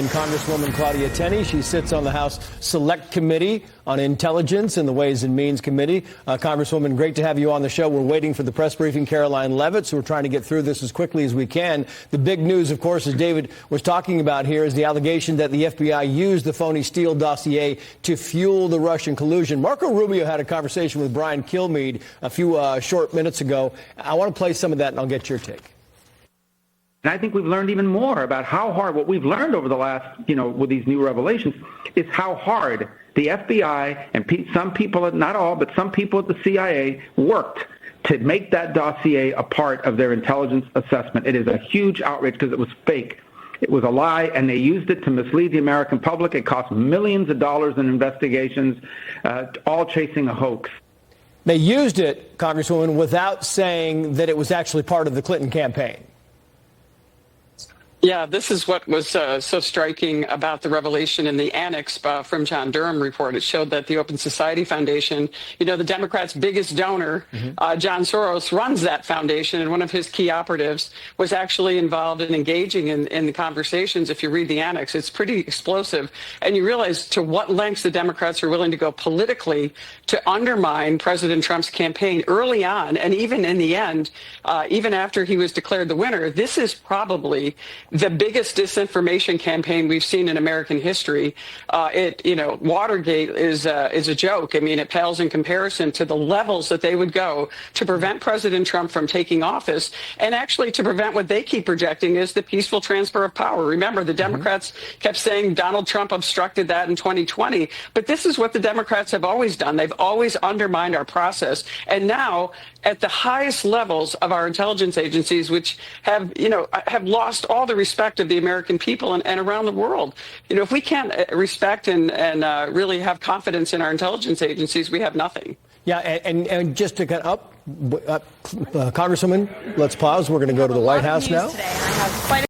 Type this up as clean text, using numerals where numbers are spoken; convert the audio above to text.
And Congresswoman Claudia Tenney, she sits on the House Select Committee on Intelligence and the Ways and Means Committee. Congresswoman, great to have you on the show. We're waiting for the press briefing, Caroline Levitt, so we're trying to get through this as quickly as we can. The big news, of course, as David was talking about here, is the allegation that the FBI used the phony Steele dossier to fuel the Russian collusion. Marco Rubio had a conversation with Brian Kilmeade a few short minutes ago. I want to play some of that, and I'll get your take. And I think we've learned even more about how hard, what we've learned over the last, with these new revelations, is how hard the FBI and some people, not all, but some people at the CIA worked to make that dossier a part of their intelligence assessment. It is a huge outrage because it was fake. It was a lie, and they used it to mislead the American public. It cost millions of dollars in investigations, all chasing a hoax. They used it, Congresswoman, without saying that it was actually part of the Clinton campaign. Yeah, this is what was so striking about the revelation in the annex from John Durham report. It showed that the Open Society Foundation, the Democrats' biggest donor, John Soros, runs that foundation, and one of his key operatives was actually involved in engaging in the conversations. If you read the annex, it's pretty explosive, and you realize to what lengths the Democrats are willing to go politically to undermine President Trump's campaign early on, and even in the end, even after he was declared the winner. This is probably the biggest disinformation campaign we've seen in American history. Watergate is a joke. I mean, it pales in comparison to the levels that they would go to prevent President Trump from taking office, and actually to prevent what they keep projecting is the peaceful transfer of power. Remember, the Democrats kept saying Donald Trump obstructed that in 2020, but this is what the Democrats have always done. They've always undermined our process, and now at the highest levels of our intelligence agencies, which have lost all the respect of the American people and around the world. If we can't respect and really have confidence in our intelligence agencies, we have nothing. Yeah, and just to get up, Congresswoman, let's pause. We're going to go to the White House now.